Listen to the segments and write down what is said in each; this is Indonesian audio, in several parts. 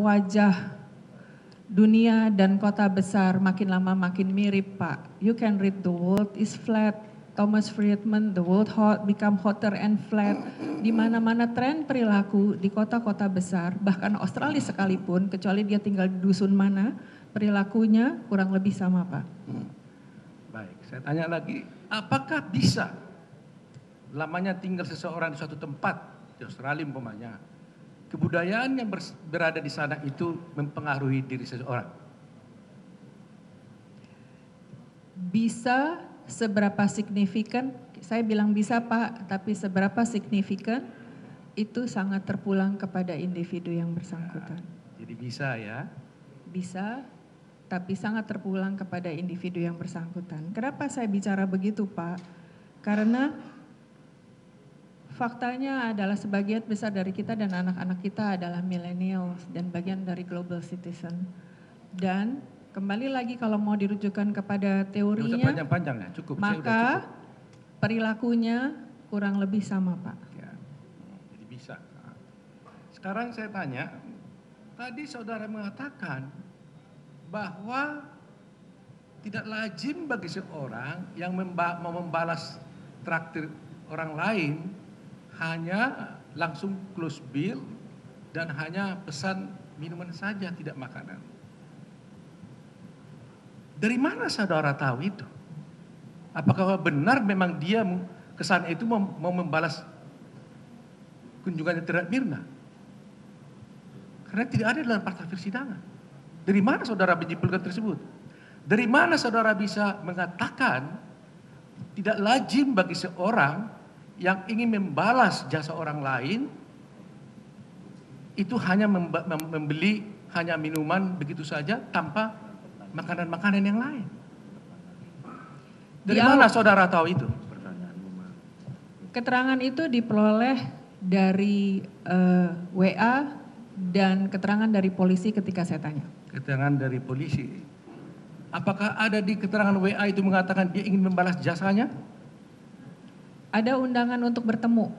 wajah dunia dan kota besar makin lama makin mirip, Pak. You can read the world is flat. Thomas Friedman, the world become hotter and flat. Di mana-mana tren perilaku di kota-kota besar, bahkan Australia sekalipun, kecuali dia tinggal di dusun mana, perilakunya kurang lebih sama, Pak. Baik, saya tanya lagi, apakah bisa lamanya tinggal seseorang di suatu tempat, di Australia umpamanya, kebudayaan yang berada di sana itu mempengaruhi diri seseorang? Bisa seberapa signifikan, saya bilang bisa Pak, tapi seberapa signifikan itu sangat terpulang kepada individu yang bersangkutan. Jadi bisa ya? Bisa, tapi sangat terpulang kepada individu yang bersangkutan. Kenapa saya bicara begitu Pak? Karena faktanya adalah sebagian besar dari kita dan anak-anak kita adalah millennials dan bagian dari global citizen. Dan kembali lagi kalau mau dirujukan kepada teorinya, panjang-panjang ya, cukup. maka perilakunya kurang lebih sama Pak. Ya, jadi bisa. Sekarang saya tanya, tadi saudara mengatakan bahwa tidak lazim bagi seorang yang mau membalas traktir orang lain hanya langsung close bill dan hanya pesan minuman saja, tidak makanan. Dari mana saudara tahu itu? Apakah benar memang dia kesan itu mau membalas kunjungannya terhadap Mirna? Karena tidak ada dalam fakta persidangan. Dari mana saudara menyimpulkan tersebut? Dari mana saudara bisa mengatakan tidak lazim bagi seorang yang ingin membalas jasa orang lain itu hanya membeli hanya minuman begitu saja tanpa makanan-makanan yang lain? Dari mana saudara tahu itu? Keterangan itu diperoleh dari WA dan keterangan dari polisi ketika saya tanya. Keterangan dari polisi. Apakah ada di keterangan WA itu mengatakan dia ingin membalas jasanya? Ada undangan untuk bertemu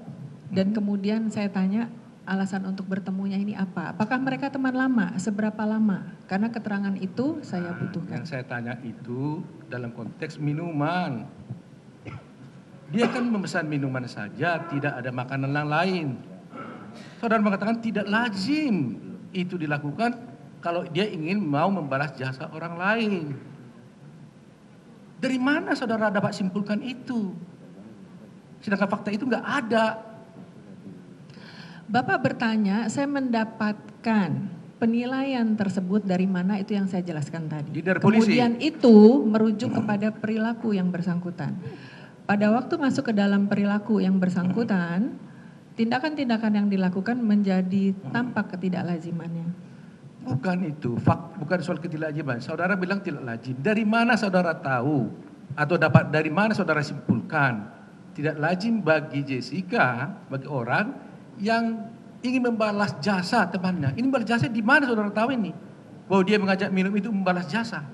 dan kemudian saya tanya alasan untuk bertemunya ini apa? Apakah mereka teman lama? Seberapa lama? Karena keterangan itu saya butuhkan. Yang saya tanya itu dalam konteks minuman. Dia kan memesan minuman saja, tidak ada makanan yang lain. Saudara mengatakan tidak lazim itu dilakukan kalau dia ingin mau membalas jasa orang lain. Dari mana saudara dapat simpulkan itu? Sedangkan fakta itu nggak ada. Bapak bertanya, saya mendapatkan penilaian tersebut dari mana, itu yang saya jelaskan tadi. Dari polisi. Kemudian itu merujuk kepada perilaku yang bersangkutan. Pada waktu masuk ke dalam perilaku yang bersangkutan, tindakan-tindakan yang dilakukan menjadi tampak ketidaklazimannya. Bukan itu, bukan soal ketidaklaziman. Saudara bilang tidak lazim. Dari mana saudara tahu atau dari mana saudara simpulkan tidak lazim bagi Jessica, bagi orang yang ingin membalas jasa temannya? Ini membalas jasa di mana saudara tahu ini? Bahwa dia mengajak minum itu membalas jasa.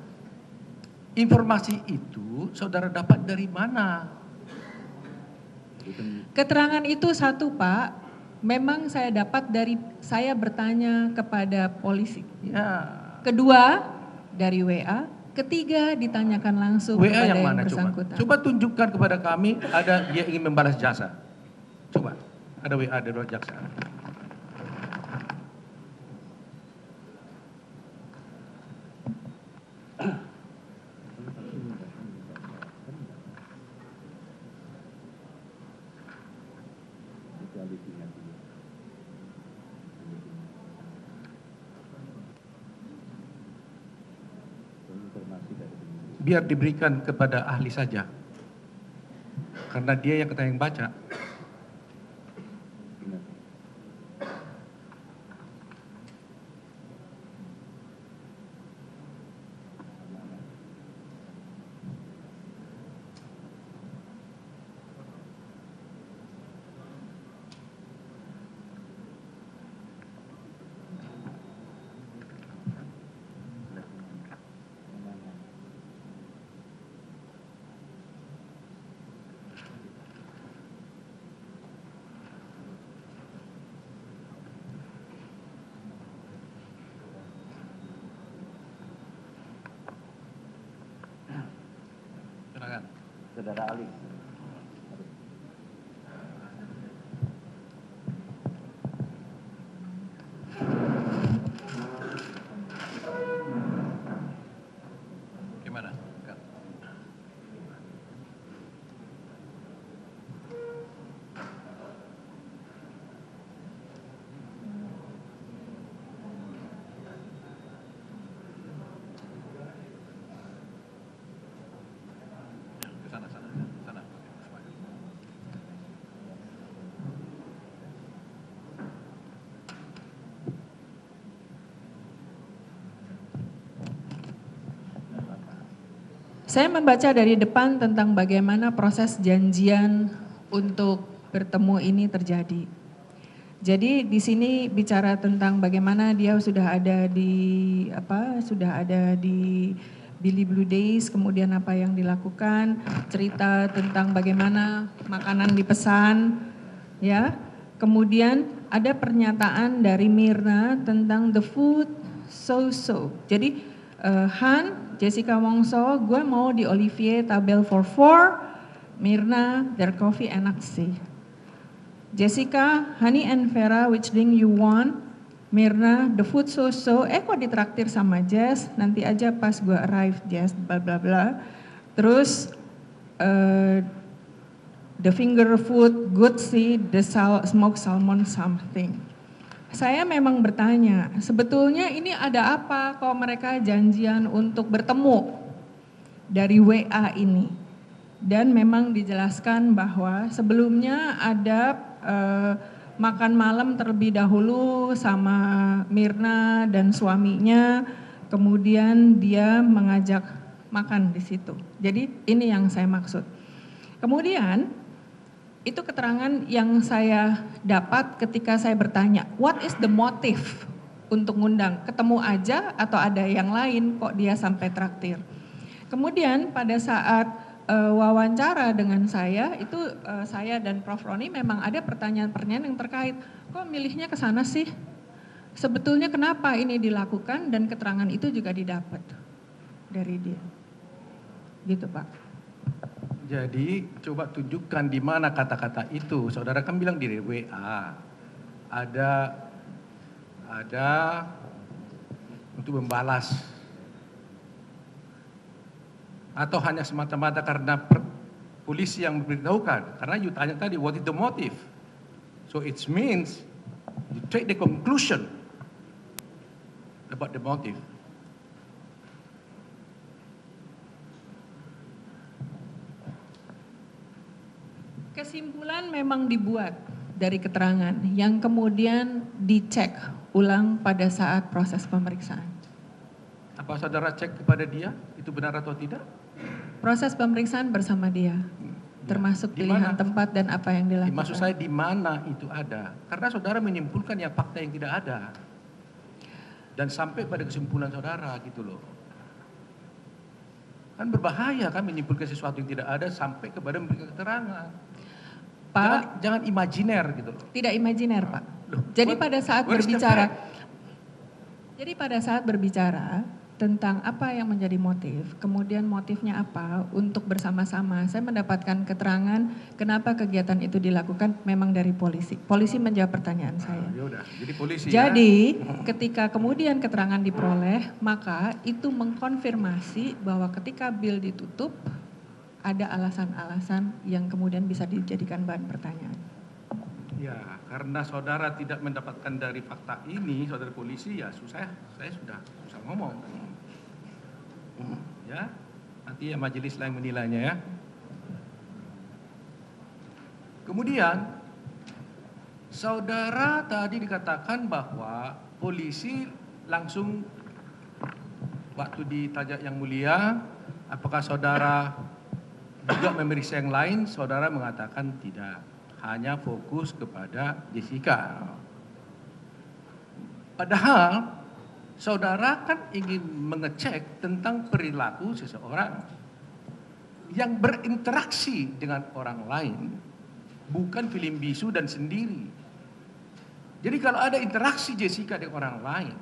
Informasi itu saudara dapat dari mana? Keterangan itu satu Pak, memang saya dapat dari saya bertanya kepada polisi. Ya. Kedua dari WA, ketiga ditanyakan langsung WA kepada yang mana bersangkutan. coba tunjukkan kepada kami ada dia ingin membalas jasa. Coba, ada WA dari jaksa. Biar diberikan kepada ahli saja. Karena dia yang kita yang baca. Saudara Ali. Gimana? Ke sana, sana, sana. Saya membaca dari depan tentang bagaimana proses janjian untuk bertemu ini terjadi. Jadi di sini bicara tentang bagaimana dia sudah ada di Billy Blue Days, kemudian apa yang dilakukan, cerita tentang bagaimana makanan dipesan, ya. Kemudian ada pernyataan dari Mirna tentang the food so-so. Jadi Han, Jessica Wongso, gue mau di Olivier Tabel for 4, Mirna, their coffee enak sih. Jessica, Honey and Vera, which drink you want? Mirna, the food so-so, kok ditraktir sama Jess, nanti aja pas gue arrive Jess, bla bla bla. Terus, the finger food, good sih, the smoked salmon something. Saya memang bertanya, sebetulnya ini ada apa kok mereka janjian untuk bertemu dari WA ini? Dan memang dijelaskan bahwa sebelumnya ada makan malam terlebih dahulu sama Mirna dan suaminya, kemudian dia mengajak makan di situ. Jadi ini yang saya maksud. Kemudian itu keterangan yang saya dapat ketika saya bertanya, what is the motive untuk ngundang? Ketemu aja atau ada yang lain kok dia sampai traktir? Kemudian pada saat wawancara dengan saya, itu saya dan Prof. Roni memang ada pertanyaan-pertanyaan yang terkait, kok milihnya ke sana sih? Sebetulnya kenapa ini dilakukan dan keterangan itu juga didapat dari dia. Gitu Pak. Jadi coba tunjukkan di mana kata-kata itu. Saudara kan bilang di WA. Ada untuk membalas. Atau hanya semata-mata karena polisi yang memberitahukan. Karena you tanya tadi, what is the motive? So it means you take the conclusion about the motive. Kesimpulan memang dibuat dari keterangan yang kemudian dicek ulang pada saat proses pemeriksaan. Apa saudara cek kepada dia, itu benar atau tidak? Proses pemeriksaan bersama dia, termasuk Di pilihan mana? tempat dan apa yang dilakukan. Maksud saya di mana itu ada? Karena saudara menyimpulkan yang fakta yang tidak ada. Dan sampai pada kesimpulan saudara gitu loh. Kan berbahaya kan menyimpulkan sesuatu yang tidak ada sampai kepada memberikan keterangan. Pak, Jangan imajiner gitu loh. tidak imajiner Pak. Loh, Jadi pada saat where is the berbicara, fact? jadi pada saat berbicara tentang apa yang menjadi motif, kemudian motifnya apa untuk bersama-sama, saya mendapatkan keterangan kenapa kegiatan itu dilakukan memang dari polisi. Polisi menjawab pertanyaan saya. Ya udah, jadi polisi Jadi ya. ketika kemudian keterangan diperoleh, maka itu mengkonfirmasi bahwa ketika bil ditutup, ada alasan-alasan yang kemudian bisa dijadikan bahan pertanyaan. Ya, karena saudara tidak mendapatkan dari fakta ini, saudara polisi, ya saya sudah susah ngomong. Ya, nanti ya majelis lah yang menilainya ya. Kemudian, saudara tadi dikatakan bahwa polisi langsung waktu ditanya yang mulia, apakah saudara juga memeriksa yang lain, saudara mengatakan tidak. Hanya fokus kepada Jessica. Padahal saudara kan ingin mengecek tentang perilaku seseorang yang berinteraksi dengan orang lain, bukan film bisu dan sendiri. Jadi kalau ada interaksi Jessica dengan orang lain,